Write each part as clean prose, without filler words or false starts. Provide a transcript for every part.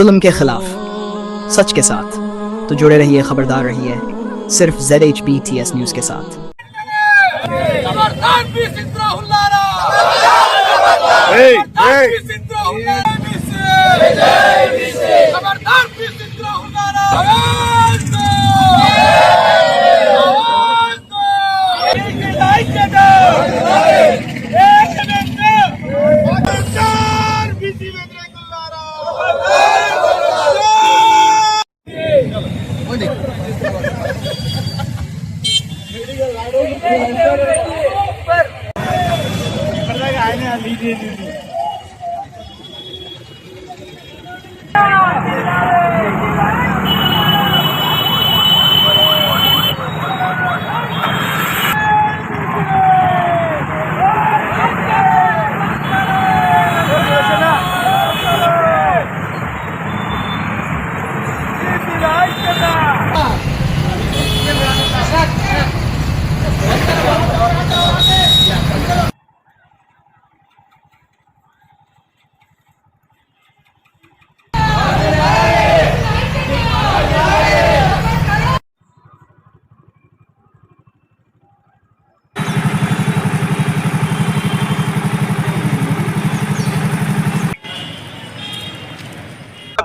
जुल्म के खिलाफ सच के साथ। तो जुड़े रहिए, खबरदार रहिए सिर्फ ZHBTS न्यूज के साथ।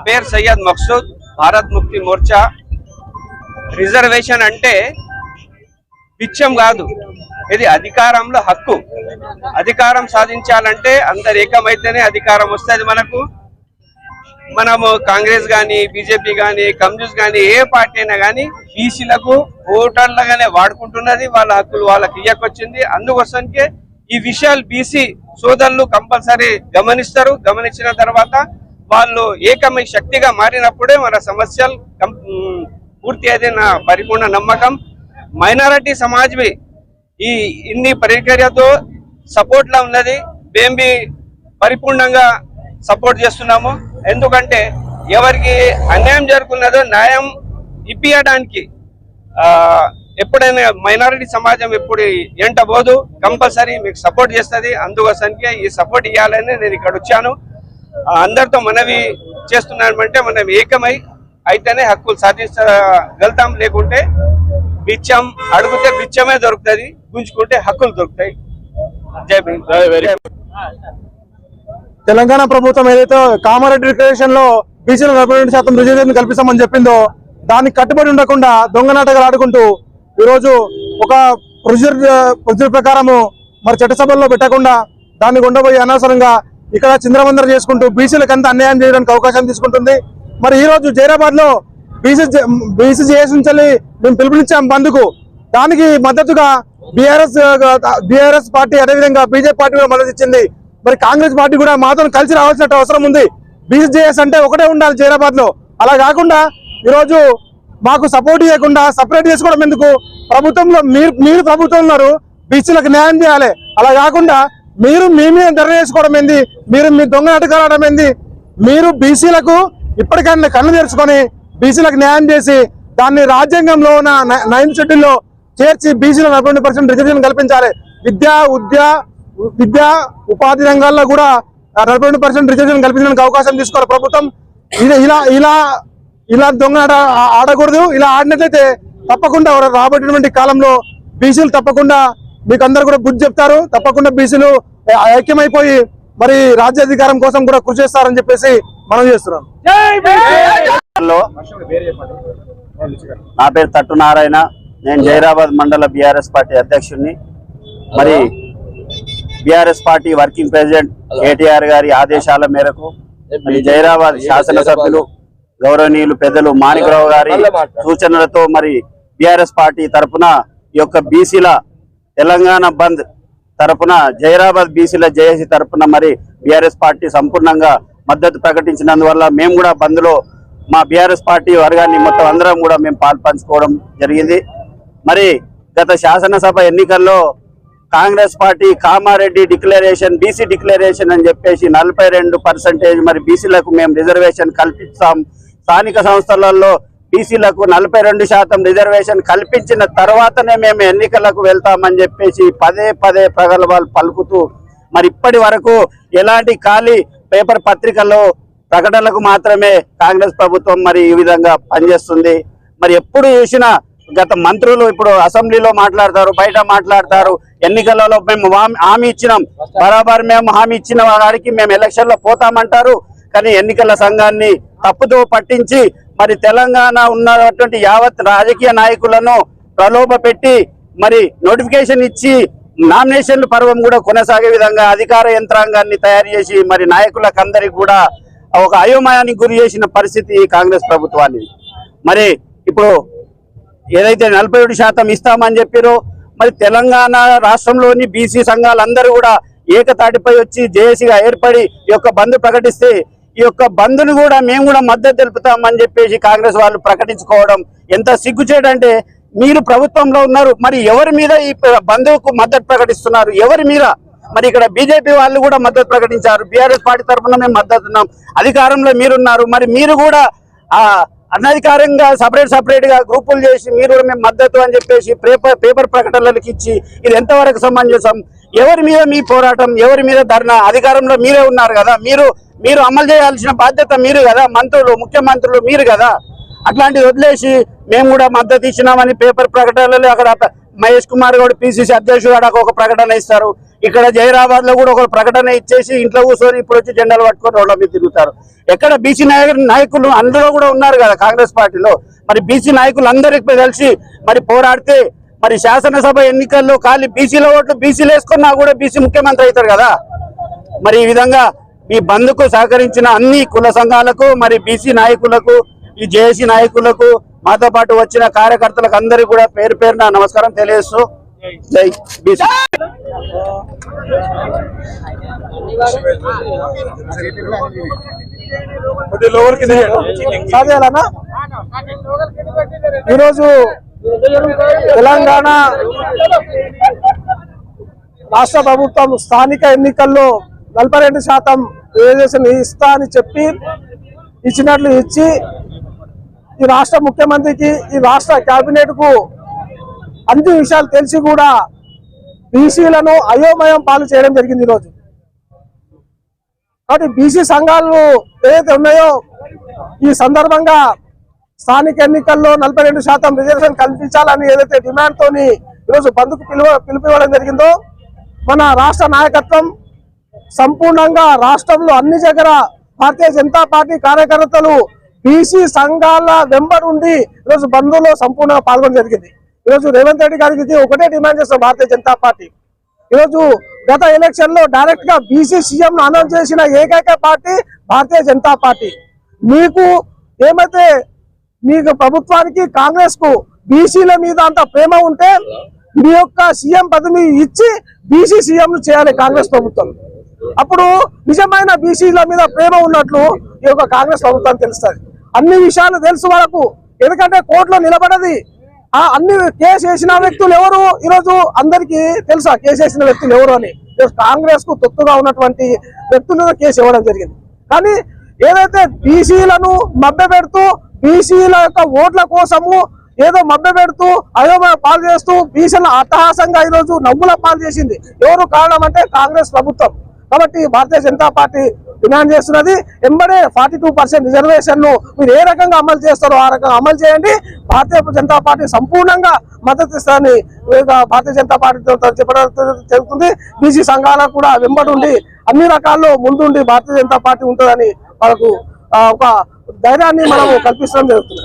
పేరు సయ్యద్ మక్సూద్, భారత్ ముక్తి మోర్చా. రిజర్వేషన్ అంటే పిచ్చం కాదు, ఇది అధికారంలో హక్కు. అధికారం సాధించాలంటే అందరు ఏకమైతేనే అధికారం వస్తుంది. మనము కాంగ్రెస్ కానీ, బీజేపీ కానీ, కమ్యూనిస్ట్ కానీ, ఏ పార్టీ అయినా కానీ బీసీలకు ఓటర్లుగానే వాడుకుంటున్నది. వాళ్ళ హక్కులు వాళ్ళకి ఇయ్యకొచ్చింది. అందుకోసానికే ఈ విషయాలు బీసీ సోదరులు కంపల్సరీ గమనిస్తారు. గమనించిన తర్వాత వాళ్ళు ఏకమై శక్తిగా మారినప్పుడే మన సమస్యలు పూర్తి అయితే నా పరిపూర్ణ నమ్మకం. మైనారిటీ సమాజ్ भी ఈ ఇన్ని ప్రక్రియతో సపోర్ట్ లా ఉన్నది. మేము పరిపూర్ణంగా సపోర్ట్ చేస్తున్నాము. ఎందుకంటే ఎవరికి అన్యాయం జరుగుతున్నదో న్యాయం ఇప్పించడానికి ఎప్పుడైనా మైనారిటీ సమాజం ఎప్పుడు ఎంటబోదు, కంపల్సరీ మీకు సపోర్ట్ చేస్తుంది. అందుకోసానికే ఈ సపోర్ట్ ఇవ్వాలని నేను ఇక్కడ వచ్చాను. అందరితో మనవి చేస్తున్నామంటే మనం ఏకమై అయితేనే హక్కులు సాధించగలుగుతాం. లేకుంటే బిచ్చం అడిగితే బిచ్చమే దొరుకుతుంది, గుంజుకుంటే హక్కులు దొరుకుతాయి. జై భీమ్. తెలంగాణ ప్రభుత్వం ఏదైతే కామారెడ్డి డిక్లరేషన్ లో బీసీల 42% రిజర్వేషన్ కల్పిస్తామని చెప్పిందో దానికి కట్టుబడి ఉండకుండా దొంగ నాటకాలు ఆడుకుంటూ ఈరోజు ఒక ప్రొసీజర్ ప్రకారము మరి చట్టసభల్లో పెట్టకుండా దాన్ని ఉండబోయి అనవసరంగా ఇక్కడ చింద్రవందర చేసుకుంటూ బీసీలకు అంతా అన్యాయం చేయడానికి అవకాశం తీసుకుంటుంది. మరి ఈ రోజు జైరాబాద్ లో బీసీజేఎస్ నుంచి మేము పిలుపునిచ్చాం బంద్కు. దానికి మద్దతుగా బీఆర్ఎస్ పార్టీ, అదేవిధంగా బీజేపీ పార్టీ కూడా మద్దతు ఇచ్చింది. మరి కాంగ్రెస్ పార్టీ కూడా మాతో కలిసి రావాల్సిన అవసరం ఉంది. బీసీజేఎస్ అంటే ఒకటే ఉండాలి జైరాబాద్ లో. అలా కాకుండా ఈరోజు మాకు సపోర్ట్ చేయకుండా సపరేట్ చేసుకోవడం ఎందుకు? ప్రభుత్వంలో మీరు ప్రభుత్వం ఉన్నారు, బీసీలకు న్యాయం చేయాలి. అలా కాకుండా మీరు మీ మీద ధర చేసుకోవడం ఏంది? మీరు మీ దొంగ నాటకాలు ఆడడం ఏంది? మీరు బీసీలకు ఇప్పటికైనా కళ్ళు తెరుచుకొని బీసీలకు న్యాయం చేసి దాన్ని రాజ్యాంగంలో ఉన్న 9th షెడ్యూల్లో చేర్చి బీసీలకు 42% రిజర్వేషన్ కల్పించాలి. విద్యా ఉపాధి రంగాల్లో కూడా 42% రిజర్వేషన్ కల్పించడానికి అవకాశం తీసుకోవాలి ప్రభుత్వం. ఇలా దొంగ ఆడకూడదు. ఇలా ఆడినట్లయితే తప్పకుండా రాబోయేటువంటి కాలంలో బీసీలు తప్పకుండా మీకు అందరు కూడా బుద్ధి చెప్తారు. తప్పకుండా బీసీలు ఐక్యమైపోయి మరి రాజ్యాధికారం కోసం కూడా కృషి చేస్తారని చెప్పేసి మనం చేస్తున్నాం. నా పేరు తట్టు నారాయణ, నేను జైరాబాద్ మండల బీఆర్ఎస్ పార్టీ అధ్యక్షుడిని. మరి BRS party working president KTR గారి ఆదేశాల మేరకు జైరాబాద్ శాసనసభ్యులు గౌరవనీయులు పెద్దలు మాణిక్రావు గారి సూచనలతో మరి బీఆర్ఎస్ పార్టీ తరఫున ఈ యొక్క బీసీల తెలంగాణ బంద్ తరఫున జైరాబాద్ బీసీల జేఏసీ తరఫున మరి బీఆర్ఎస్ పార్టీ సంపూర్ణంగా మద్దతు ప్రకటించినందువల్ల మేము కూడా బంద్ లో మా బీఆర్ఎస్ పార్టీ వర్గాన్ని మొత్తం అందరం కూడా మేము పాల్పంచుకోవడం జరిగింది. మరి గత శాసనసభ ఎన్నికల్లో Congress party Kamareddy declaration, BC declaration అని చెప్పేసి 42% మరి బీసీలకు మేము రిజర్వేషన్ కల్పిస్తాం, స్థానిక సంస్థలలో బీసీలకు 42% రిజర్వేషన్ కల్పించిన తర్వాతనే మేము ఎన్నికలకు వెళ్తామని చెప్పేసి పదే ప్రగల్భాలు పలుకుతూ మరి ఇప్పటి వరకు ఎలాంటి ఖాళీ పేపర్ పత్రికల్లో ప్రకటనలకు మాత్రమే కాంగ్రెస్ ప్రభుత్వం మరి ఈ విధంగా పనిచేస్తుంది. మరి ఎప్పుడు చూసినా గత మంత్రులు ఇప్పుడు అసెంబ్లీలో మాట్లాడతారు, బయట మాట్లాడతారు, ఎన్నికలలో మేము హామీ ఇచ్చినాం, బరాబర్ మేము హామీ ఇచ్చిన వారికి మేము ఎలక్షన్ లో పోతామంటారు. కానీ ఎన్నికల సంఘాన్ని తప్పుదో పట్టించి మరి తెలంగాణ ఉన్నటువంటి యావత్ రాజకీయ నాయకులను ప్రలోభ పెట్టి మరి నోటిఫికేషన్ ఇచ్చి నామినేషన్ల పర్వం కూడా కొనసాగే విధంగా అధికార యంత్రాంగాన్ని తయారు చేసి మరి నాయకులకు అందరికి కూడా ఒక అయోమయానికి గురి చేసిన పరిస్థితి కాంగ్రెస్ ప్రభుత్వానికి. మరి ఇప్పుడు ఏదైతే 47% ఇస్తామని చెప్పారో మరి తెలంగాణ రాష్ట్రంలోని బీసీ సంఘాలందరూ కూడా ఏకతాటిపై వచ్చి జేఏసీగా ఏర్పడి ఈ యొక్క బంద్ ప్రకటిస్తే ఈ యొక్క బంద్ను కూడా మేము కూడా మద్దతు తెలుపుతామని చెప్పేసి కాంగ్రెస్ వాళ్ళు ప్రకటించుకోవడం ఎంత సిగ్గుచేటంటే, మీరు ప్రభుత్వంలో ఉన్నారు, మరి ఎవరి మీద ఈ బంద్కు మద్దతు ప్రకటిస్తున్నారు? ఎవరి మీద? మరి ఇక్కడ బీజేపీ వాళ్ళు కూడా మద్దతు ప్రకటించారు, బీఆర్ఎస్ పార్టీ తరఫున మేము మద్దతు ఉన్నాం, అధికారంలో మీరున్నారు, మరి మీరు కూడా అనధికారంగా సపరేట్ గా గ్రూపులు చేసి మీరు మేము మద్దతు అని చెప్పేసి పేపర్ ప్రకటనలకు ఇచ్చి ఇది ఎంతవరకు సమంజసం? ఎవరి మీద మీ పోరాటం, ఎవరి మీద ధర్నా? అధికారంలో మీరే ఉన్నారు కదా, మీరు అమలు చేయాల్సిన బాధ్యత మీరు కదా, మంత్రులు ముఖ్యమంత్రులు మీరు కదా. అట్లాంటిది వదిలేసి మేము కూడా మద్దతు ఇచ్చినామని పేపర్ ప్రకటనలు అక్కడ మహేష్ కుమార్ గౌడ్ పిసిసి అధ్యక్షుడు ఒక ప్రకటన ఇస్తారు, ఇక్కడ జైరాబాద్ లో కూడా ఒక ప్రకటన ఇచ్చేసి ఇంట్లో కూర్చొని ఇప్పుడు వచ్చి జెండాలు పట్టుకొని రోడ్ల మీద తిరుగుతారు. ఎక్కడ బీసీ నాయకులు అందులో కూడా ఉన్నారు కదా కాంగ్రెస్ పార్టీలో, మరి బీసీ నాయకులు అందరికి కలిసి మరి పోరాడితే మరి శాసనసభ ఎన్నికల్లో ఖాళీ బీసీల ఓట్లు బీసీలు వేసుకున్నా కూడా బీసీ ముఖ్యమంత్రి అవుతారు కదా. మరి ఈ విధంగా ఈ బంద్కు సహకరించిన అన్ని కుల సంఘాలకు, మరి బీసీ నాయకులకు, ఈ జేఏసీ నాయకులకు, మాతో పాటు వచ్చిన కార్యకర్తలకు అందరికీ కూడా పేరు పేరున నమస్కారం తెలియజేస్తూ జై బీసీ. ఈరోజు తెలంగాణ రాష్ట్ర ప్రభుత్వం స్థానిక ఎన్నికల్లో 42% రిజర్వేషన్ ఇస్తా అని చెప్పి ఇచ్చినట్లు ఇచ్చి ఈ రాష్ట్ర ముఖ్యమంత్రికి, ఈ రాష్ట్ర కేబినెట్ కు అన్ని విషయాలు తెలిసి కూడా బీసీలను అయోమయం పాలు చేయడం జరిగింది ఈరోజు. కాబట్టి బీసీ సంఘాలు ఏదైతే ఉన్నాయో ఈ సందర్భంగా స్థానిక ఎన్నికల్లో 42% రిజర్వేషన్ కల్పించాలని ఏదైతే డిమాండ్ తోని ఈరోజు బంద్కు పిలుపునివ్వడం జరిగిందో, మన రాష్ట్ర నాయకత్వం సంపూర్ణంగా రాష్ట్రంలో అన్ని దగ్గర భారతీయ జనతా పార్టీ కార్యకర్తలు బీసీ సంఘాల వెంబడి ఈరోజు బంద్లో సంపూర్ణంగా పాల్గొనడం జరిగింది. ఈరోజు రేవంత్ రెడ్డి గారికి ఒకటే డిమాండ్ చేస్తాం భారతీయ జనతా పార్టీ. ఈరోజు గత ఎలక్షన్ లో డైరెక్ట్ గా బీసీ సీఎం అనౌన్స్ చేసిన ఏకైక పార్టీ భారతీయ జనతా పార్టీ. మీకు ఏమైతే మీకు ప్రభుత్వానికి కాంగ్రెస్ కు బీసీల మీద అంత ప్రేమ ఉంటే మీ యొక్క సీఎం పదవి ఇచ్చి బీసీ సీఎం చేయాలి కాంగ్రెస్ ప్రభుత్వం. అప్పుడు నిజమైన బీసీల మీద ప్రేమ ఉన్నట్లు ఈ యొక్క కాంగ్రెస్ ప్రభుత్వానికి తెలుస్తుంది. అన్ని విషయాలు తెలుసు వరకు, ఎందుకంటే కోర్టులో నిలబడది. అన్ని కేసు వేసిన వ్యక్తులు ఎవరు ఈరోజు అందరికీ తెలుసా? కేసు వేసిన వ్యక్తులు ఎవరు అని కాంగ్రెస్ కు తొత్తుగా ఉన్నటువంటి వ్యక్తులు కేసు ఇవ్వడం జరిగింది. కానీ ఏదైతే బీసీలను మభ్యపెడుతూ బీసీల యొక్క ఓట్ల కోసము ఏదో మభ్యపెడుతూ అయోమయ పాలు చేస్తూ బీసీల అట్టహాసంగా ఈరోజు నవ్వుల పాలు చేసింది ఎవరు? కారణం అంటే కాంగ్రెస్ ప్రభుత్వం. కాబట్టి భారతీయ జనతా పార్టీ డిమాండ్ చేస్తున్నది, ఎంబడే 42% రిజర్వేషన్ ను మీరు ఏ రకంగా అమలు చేస్తారో ఆ రకంగా అమలు చేయండి. భారతీయ జనతా పార్టీ సంపూర్ణంగా మద్దతు ఇస్తారని భారతీయ జనతా పార్టీ చెప్పడం జరుగుతుంది. బీసీ సంఘాలకు కూడా వెంబడి ఉండి అన్ని రకాల్లో ముందుండి భారతీయ జనతా పార్టీ ఉంటుందని వాళ్ళకు ఒక ధైర్యాన్ని మనము కల్పిస్తడం జరుగుతుంది.